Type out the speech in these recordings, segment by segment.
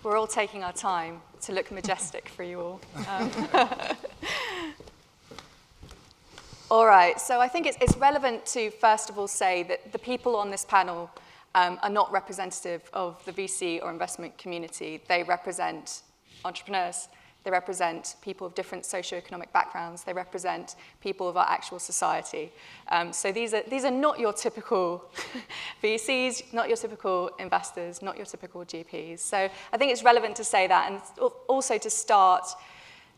We're all taking our time to look majestic for you all. All right, so I think it's relevant to, first of all, say that the people on this panel are not representative of the VC or investment community. They represent entrepreneurs. They represent people of different socioeconomic backgrounds. They represent people of our actual society. So these are not your typical VCs, not your typical investors, not your typical GPs. So I think it's relevant to say that, and also to start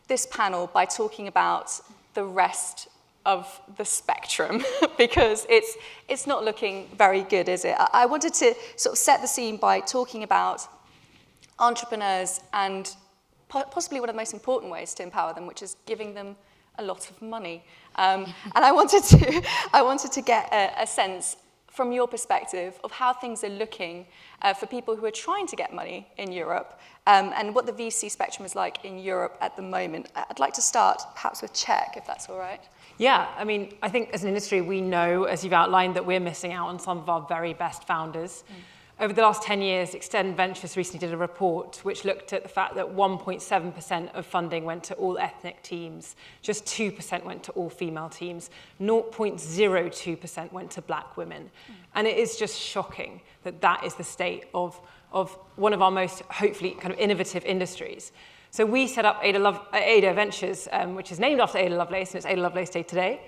this panel by talking about the rest of the spectrum, because it's not looking very good, is it? I wanted to sort of set the scene by talking about entrepreneurs and possibly one of the most important ways to empower them, which is giving them a lot of money. And I wanted to get a sense from your perspective of how things are looking for people who are trying to get money in Europe, and what the VC spectrum is like in Europe at the moment. I'd like to start perhaps with Czech, if that's all right. Yeah, I mean, I think as an industry, we know, as you've outlined, that we're missing out on some of our very best founders. Over the last 10 years, Extend Ventures recently did a report which looked at the fact that 1.7% of funding went to all ethnic teams, just 2% went to all female teams, 0.02% went to black women. And it is just shocking that that is the state of one of our most, hopefully, kind of innovative industries. So we set up Ada Ventures, which is named after Ada Lovelace, and it's Ada Lovelace Day today,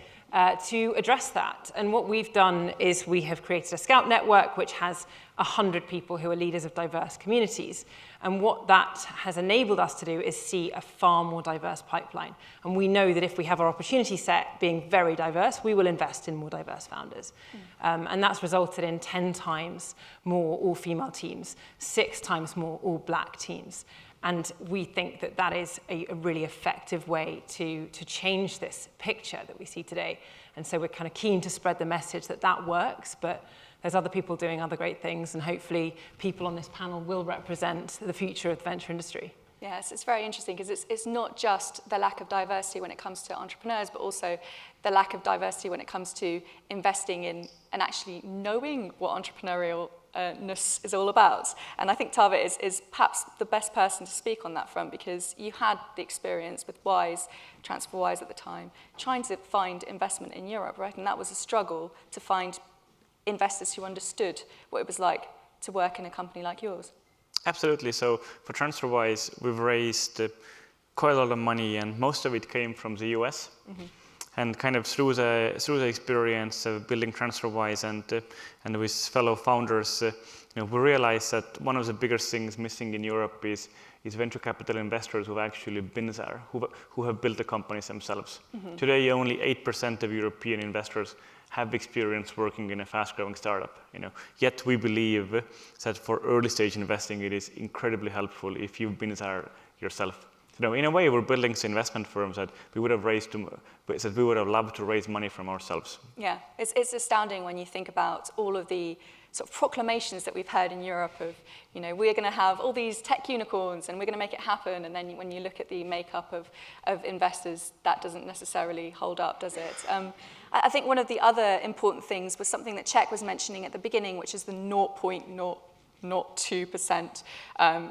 to address that. And what we've done is we have created a scout network which has 100 people who are leaders of diverse communities. And what that has enabled us to do is see a far more diverse pipeline. And we know that if we have our opportunity set being very diverse, we will invest in more diverse founders. And that's resulted in 10 times more all-female teams, 6 times more all-black teams. And we think that that is a really effective way to change this picture that we see today. And so we're kind of keen to spread the message that that works, but there's other people doing other great things, and hopefully people on this panel will represent the future of the venture industry. Yes, it's very interesting because it's not just the lack of diversity when it comes to entrepreneurs, but also the lack of diversity when it comes to investing in and actually knowing what entrepreneurialness is all about. And I think Tava is perhaps the best person to speak on that front, because you had the experience with Wise, TransferWise at the time, trying to find investment in Europe, right? And that was a struggle to find investors who understood what it was like to work in a company like yours. Absolutely. So for TransferWise, we've raised quite a lot of money, and most of it came from the US. And kind of through the experience of building TransferWise and with fellow founders, we realized that one of the biggest things missing in Europe is venture capital investors who've actually been there, who have built the companies themselves. Today, only 8% of European investors have experience working in a fast-growing startup. Yet we believe that for early-stage investing, it is incredibly helpful if you've been there yourself. In a way, we're building investment firms that we would have loved to raise money from ourselves. Yeah, it's astounding when you think about all of the sort of proclamations that we've heard in Europe of, we're going to have all these tech unicorns and we're going to make it happen. And then when you look at the makeup of investors, that doesn't necessarily hold up, does it? I think one of the other important things was something that Czech was mentioning at the beginning, which is the 0.02%,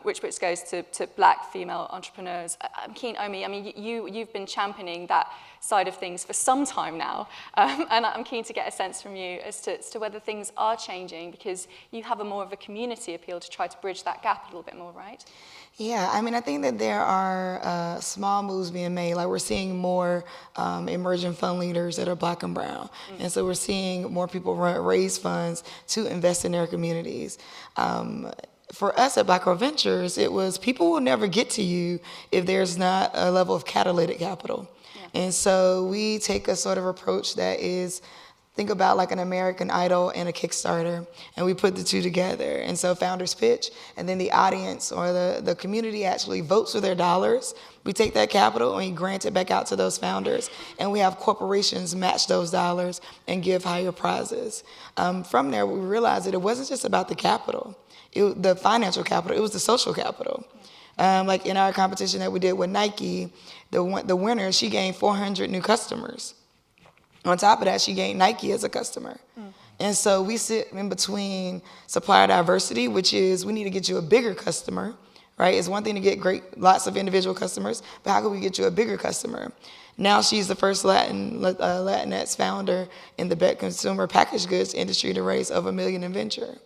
which goes to black female entrepreneurs. I'm keen, Omi, you've been championing that side of things for some time now, and I'm keen to get a sense from you as to whether things are changing, because you have more of a community appeal to try to bridge that gap a little bit more, right? Yeah, I think that there are small moves being made. Like, we're seeing more emerging fund leaders that are black and brown. And so we're seeing more people raise funds to invest in their communities. For us at Black Girl Ventures, it was people will never get to you if there's not a level of catalytic capital. Yeah. And so we take a sort of approach that is, think about like an American Idol and a Kickstarter, and we put the two together. And so founders pitch, and then the audience or the community actually votes with their dollars. We take that capital and we grant it back out to those founders, and we have corporations match those dollars and give higher prizes. From there, we realized that it wasn't just about the capital, the financial capital, it was the social capital. Like in our competition that we did with Nike, the winner, she gained 400 new customers. On top of that, she gained Nike as a customer. And so we sit in between supplier diversity, which is we need to get you a bigger customer, right? It's one thing to get lots of individual customers, but how can we get you a bigger customer? Now she's the first Latinx founder in the consumer packaged goods industry to raise over $1 million in venture.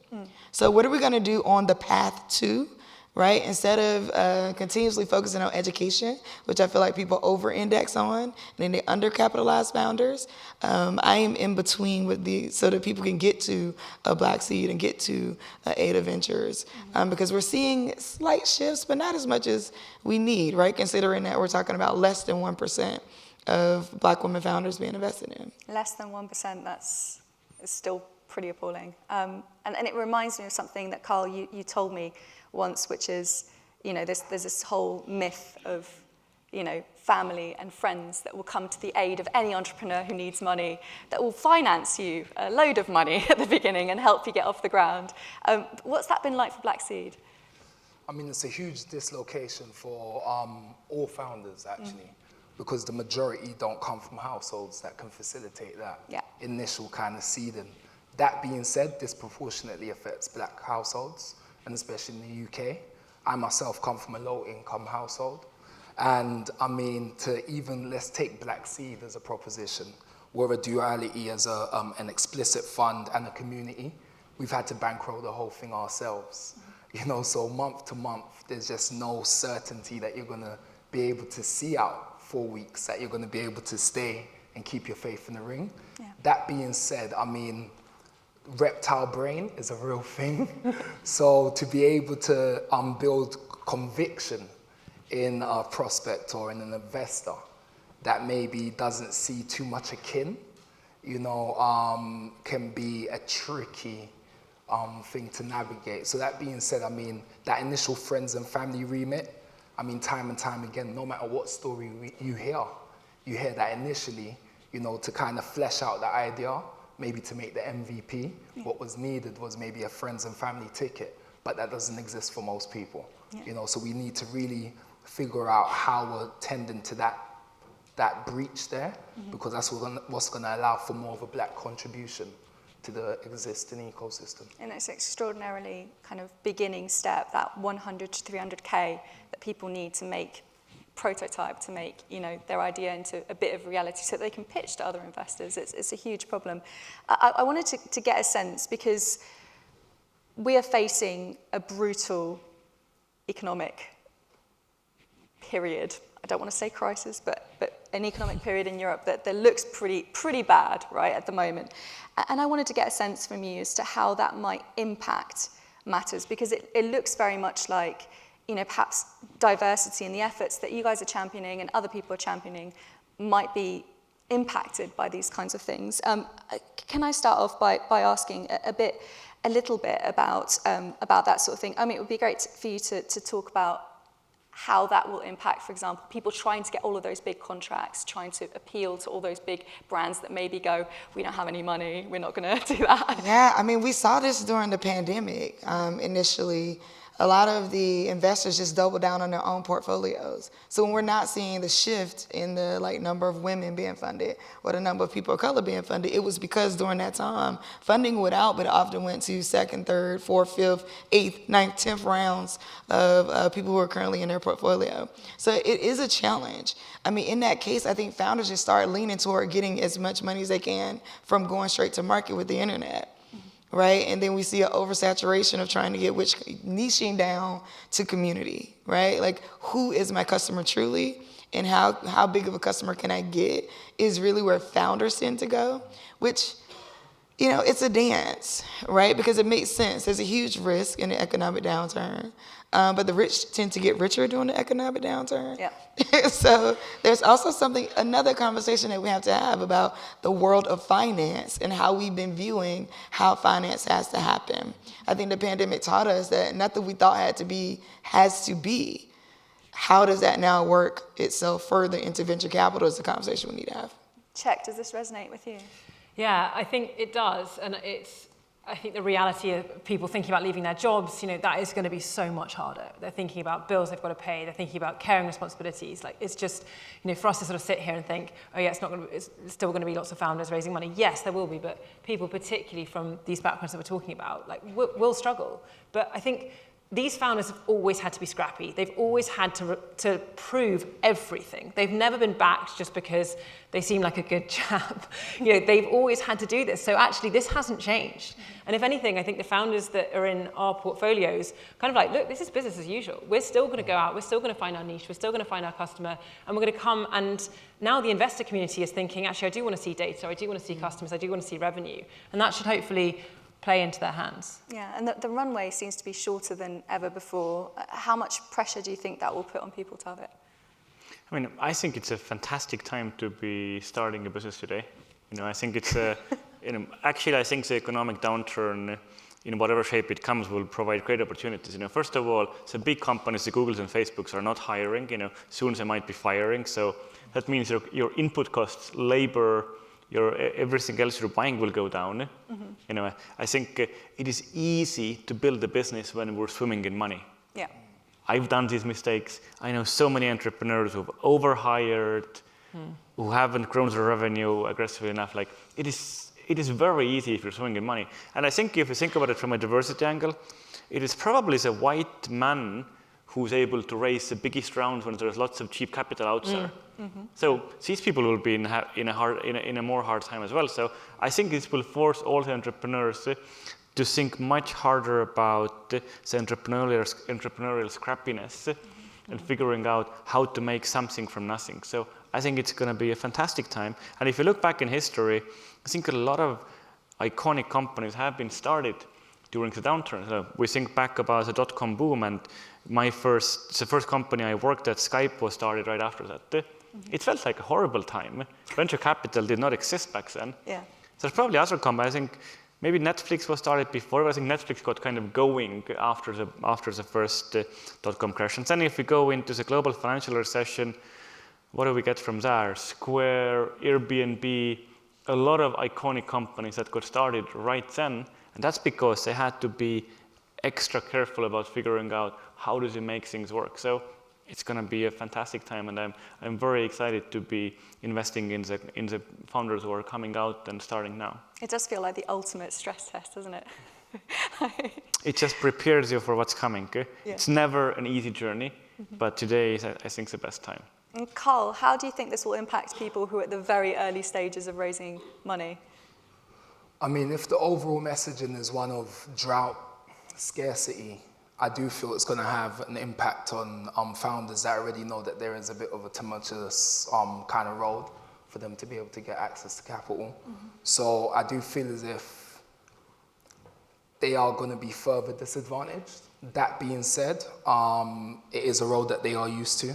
So what are we going to do on the path to, right? Instead of continuously focusing on education, which I feel like people over-index on, and then they undercapitalize founders, I am in between with so that people can get to a Black Seed and get to Ada Ventures, because we're seeing slight shifts, but not as much as we need, right? Considering that we're talking about less than 1% of Black women founders being invested in. Less than 1%, that's still pretty appalling. And it reminds me of something that, Carl, you told me once, which is, there's this whole myth of, family and friends that will come to the aid of any entrepreneur who needs money, that will finance you a load of money at the beginning and help you get off the ground. What's that been like for Black Seed? I mean, it's a huge dislocation for all founders, actually, because the majority don't come from households that can facilitate that initial kind of seeding. That being said, disproportionately affects Black households, and especially in the UK. I myself come from a low-income household. And I mean, let's take Black Seed as a proposition. We're a duality as an explicit fund and a community. We've had to bankroll the whole thing ourselves. So month to month, there's just no certainty that you're gonna be able to see out 4 weeks, that you're gonna be able to stay and keep your faith in the ring. Yeah. That being said, I mean, reptile brain is a real thing. So to be able to build conviction in a prospect or in an investor that maybe doesn't see too much akin, can be a tricky thing to navigate. So that being said, I mean, that initial friends and family remit, I mean, time and time again, no matter what story you hear that initially, to kind of flesh out the idea, maybe to make the MVP, what was needed was maybe a friends and family ticket, but that doesn't exist for most people. So we need to really figure out how we're tending to that breach there, because that's what's going to allow for more of a Black contribution to the existing ecosystem. And it's extraordinarily kind of beginning step, that 100 to 300K that people need to make prototype, to make their idea into a bit of reality so that they can pitch to other investors. It's a huge problem. I wanted to get a sense, because we are facing a brutal economic period. I don't want to say crisis, but an economic period in Europe that looks pretty bad, right, at the moment. And I wanted to get a sense from you as to how that might impact matters, because it looks very much like, perhaps diversity and the efforts that you guys are championing and other people are championing might be impacted by these kinds of things. Can I start off by asking a little bit about that sort of thing? I mean, it would be great for you to talk about how that will impact, for example, people trying to get all of those big contracts, trying to appeal to all those big brands that maybe go, we don't have any money, we're not going to do that. Yeah, I mean, we saw this during the pandemic. Initially, a lot of the investors just doubled down on their own portfolios. So when we're not seeing the shift in the number of women being funded or the number of people of color being funded, it was because during that time, funding went out, but it often went to second, third, fourth, fifth, eighth, ninth, 10th rounds of people who are currently in their portfolio. So it is a challenge. I mean, in that case, I think founders just start leaning toward getting as much money as they can from going straight to market with the internet. Right? And then we see an oversaturation of trying to get niching down to community, right? Like, who is my customer truly, and how big of a customer can I get is really where founders tend to go, which, it's a dance, right? Because it makes sense. There's a huge risk in the economic downturn, but the rich tend to get richer during the economic downturn. Yeah. So there's also another conversation that we have to have about the world of finance and how we've been viewing how finance has to happen. I think the pandemic taught us that nothing we thought had to be has to be. How does that now work itself further into venture capital is the conversation we need to have. Check, does this resonate with you? Yeah, I think it does, and I think the reality of people thinking about leaving their jobs, that is going to be so much harder. They're thinking about bills they've got to pay. They're thinking about caring responsibilities. It's just, for us to sort of sit here and think, oh yeah, it's still going to be lots of founders raising money. Yes, there will be, but people particularly from these backgrounds that we're talking about, will struggle. But I think these founders have always had to be scrappy. They've always had to prove everything. They've never been backed just because they seem like a good chap. They've always had to do this. So actually, this hasn't changed. And if anything, I think the founders that are in our portfolios kind of like, look, this is business as usual. We're still going to go out. We're still going to find our niche. We're still going to find our customer. And we're going to come. And now the investor community is thinking, actually, I do want to see data. I do want to see customers. I do want to see revenue. And that should hopefully play into their hands. Yeah, and the runway seems to be shorter than ever before. How much pressure do you think that will put on people to have it? I mean, I think it's a fantastic time to be starting a business today. I think it's actually, I think the economic downturn, in whatever shape it comes, will provide great opportunities. First of all, the big companies, the Googles and Facebooks, are not hiring. Soon they might be firing. So that means your input costs, labor, everything else you're buying will go down. I think it is easy to build a business when we're swimming in money. Yeah. I've done these mistakes. I know so many entrepreneurs who've overhired, who haven't grown their revenue aggressively enough. Like it is very easy if you're swimming in money. And I think if you think about it from a diversity angle, it is probably the white man who's able to raise the biggest rounds when there's lots of cheap capital out there. So these people will be in a more hard time as well. So I think this will force all the entrepreneurs to think much harder about the entrepreneurial scrappiness and figuring out how to make something from nothing. So I think it's going to be a fantastic time. And if you look back in history, I think a lot of iconic companies have been started during the downturn. So we think back about the dot-com boom, and the first company I worked at, Skype, was started right after that. It felt like a horrible time. Venture capital did not exist back then. Yeah. So there's probably other companies. I think maybe Netflix was started before, but I think Netflix got kind of going after the first dot-com crash. And then if we go into the global financial recession, what do we get from there? Square, Airbnb, a lot of iconic companies that got started right then. And that's because they had to be extra careful about figuring out how does it make things work. So it's going to be a fantastic time, and I'm very excited to be investing in the founders who are coming out and starting now. It does feel like the ultimate stress test, doesn't it? It just prepares you for what's coming. Yeah. It's never an easy journey, but today is, I think, the best time. And Carl, how do you think this will impact people who are at the very early stages of raising money? I mean, if the overall messaging is one of drought, scarcity, I do feel it's going to have an impact on founders that already know that there is a bit of a tumultuous kind of road for them to be able to get access to capital. So I do feel as if they are going to be further disadvantaged. That being said, it is a road that they are used to.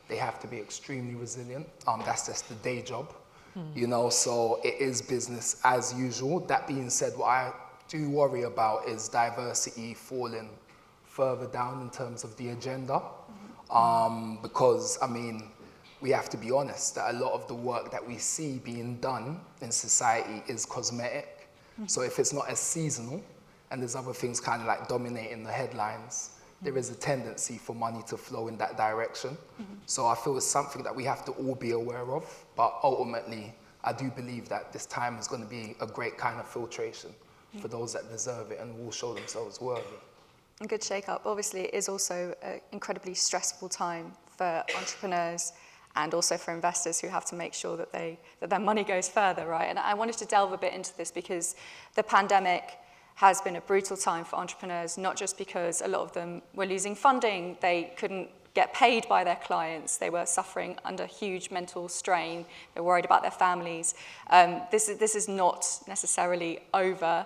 They have to be extremely resilient. That's just the day job, so it is business as usual. That being said, what I do worry about is diversity falling further down in terms of the agenda, because, I mean, we have to be honest that a lot of the work that we see being done in society is cosmetic. So if it's not as seasonal and there's other things kind of like dominating the headlines, there is a tendency for money to flow in that direction. So I feel it's something that we have to all be aware of, but ultimately, I do believe that this time is going to be a great kind of filtration for those that deserve it and will show themselves worthy. A good shake-up. Obviously, it is also an incredibly stressful time for entrepreneurs and also for investors who have to make sure that their money goes further, right? And I wanted to delve a bit into this because the pandemic has been a brutal time for entrepreneurs, not just because a lot of them were losing funding, they couldn't get paid by their clients, they were suffering under huge mental strain, they're worried about their families. This is not necessarily over.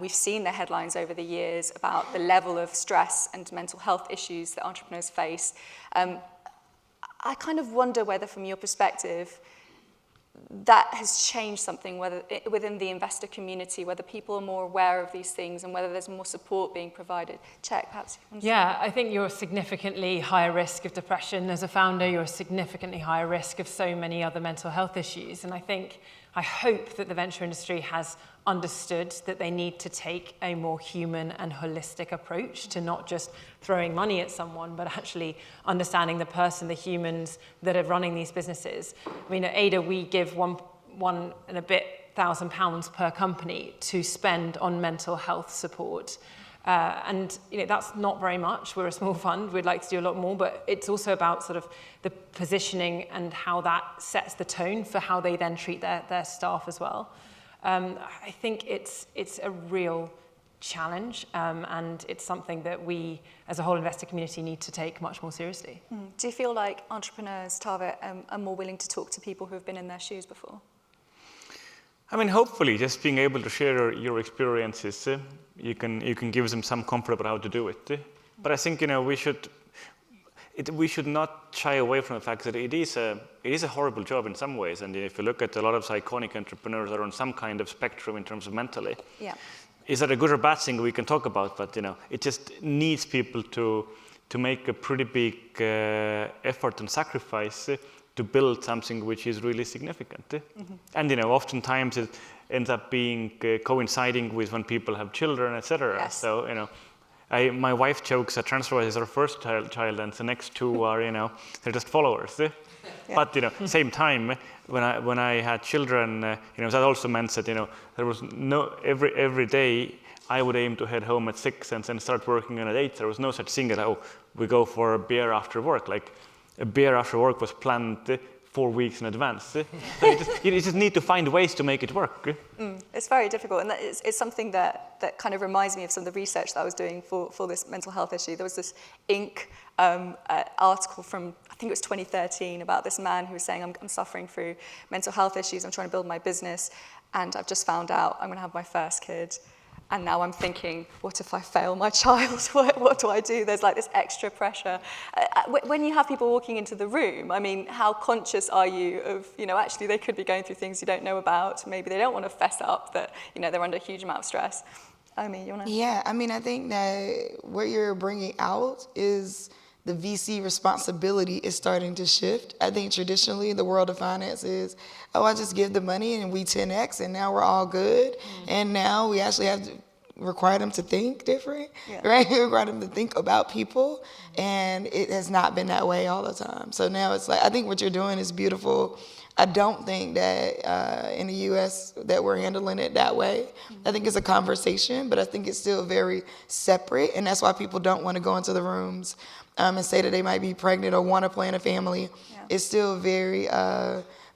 We've seen the headlines over the years about the level of stress and mental health issues that entrepreneurs face. I kind of wonder whether, from your perspective, that has changed something whether within the investor community, whether people are more aware of these things and whether there's more support being provided. Check, perhaps. Yeah, I think you're significantly higher risk of depression as a founder. You're significantly higher risk of so many other mental health issues. And I hope that the venture industry has understood that they need to take a more human and holistic approach to not just throwing money at someone, but actually understanding the person, the humans that are running these businesses. I mean, at Ada, we give one and a bit £1,000 per company to spend on mental health support. And that's not very much. We're a small fund. We'd like to do a lot more, but it's also about sort of the positioning and how that sets the tone for how they then treat their staff as well. I think it's a real challenge, and it's something that we, as a whole investor community, need to take much more seriously. Do you feel like entrepreneurs, Tave, are more willing to talk to people who have been in their shoes before? I mean, hopefully, just being able to share your experiences, you can give them some comfort about how to do it. But I think we should not shy away from the fact that it is a horrible job in some ways. And if you look at a lot of iconic entrepreneurs that are on some kind of spectrum in terms of mentally, is that a good or bad thing we can talk about? But it just needs people to make a pretty big effort and sacrifice to build something which is really significant. And oftentimes it ends up being coinciding with when people have children, etc. Yes. So my wife jokes that TransferWise is our first child, and the next two are they're just followers. But same time, when I had children, that also meant that there was no every day I would aim to head home at 6 and then start working on at 8. There was no such thing as we go for a beer after work. Like a beer after work was planned 4 weeks in advance. So you just need to find ways to make it work. It's very difficult, and it's something that kind of reminds me of some of the research that I was doing for this mental health issue. There was this Inc. Article from, I think it was 2013, about this man who was saying, I'm suffering through mental health issues, I'm trying to build my business, and I've just found out I'm going to have my first kid. And now I'm thinking, what if I fail my child? What do I do? There's like this extra pressure. When you have people walking into the room, I mean, how conscious are you of, actually they could be going through things you don't know about. Maybe they don't want to fess up that, they're under a huge amount of stress. I mean, you want to? Yeah, I mean, I think that what you're bringing out is the VC responsibility is starting to shift. I think traditionally the world of finance is, I just give the money and we 10X and now we're all good. And now we actually have to require them to think different, right? Require them to think about people. And it has not been that way all the time. So now it's like, I think what you're doing is beautiful. I don't think that in the US that we're handling it that way. I think it's a conversation, but I think it's still very separate. And that's why people don't want to go into the rooms and say that they might be pregnant or want to plan a family. It's still very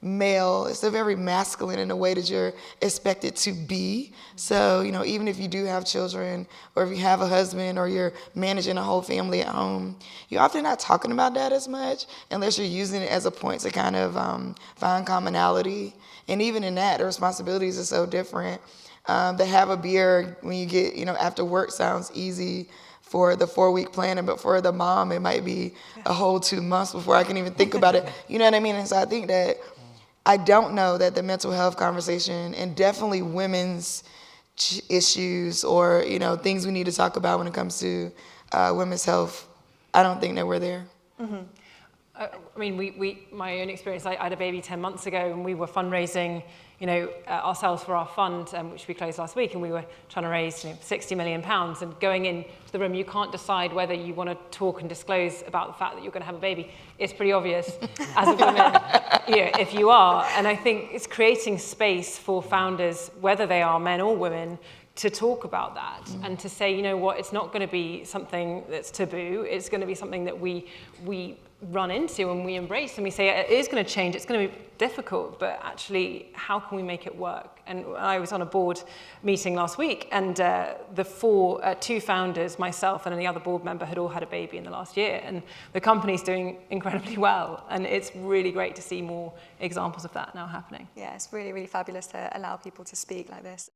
male. It's still very masculine in the way that you're expected to be. So, even if you do have children or if you have a husband or you're managing a whole family at home, you're often not talking about that as much unless you're using it as a point to kind of find commonality. And even in that, the responsibilities are so different. To have a beer when you get, after work sounds easy for the 4-week planning, but for the mom, it might be a whole 2 months before I can even think about it. You know what I mean? And so I think that I don't know that the mental health conversation and definitely women's issues or, things we need to talk about when it comes to women's health, I don't think that we're there. I mean, my own experience, I had a baby 10 months ago and we were fundraising, ourselves for our fund, which we closed last week, and we were trying to raise £60 million. And going into the room, you can't decide whether you want to talk and disclose about the fact that you're going to have a baby. It's pretty obvious as a woman, if you are. And I think it's creating space for founders, whether they are men or women, to talk about that and to say, it's not going to be something that's taboo. It's going to be something that we run into and we embrace, and we say it is going to change, it's going to be difficult, but actually how can we make it work? And I was on a board meeting last week, and the two founders, myself and the other board member, had all had a baby in the last year, and the company's doing incredibly well, and it's really great to see more examples of that now happening. Yeah, it's really, really fabulous to allow people to speak like this.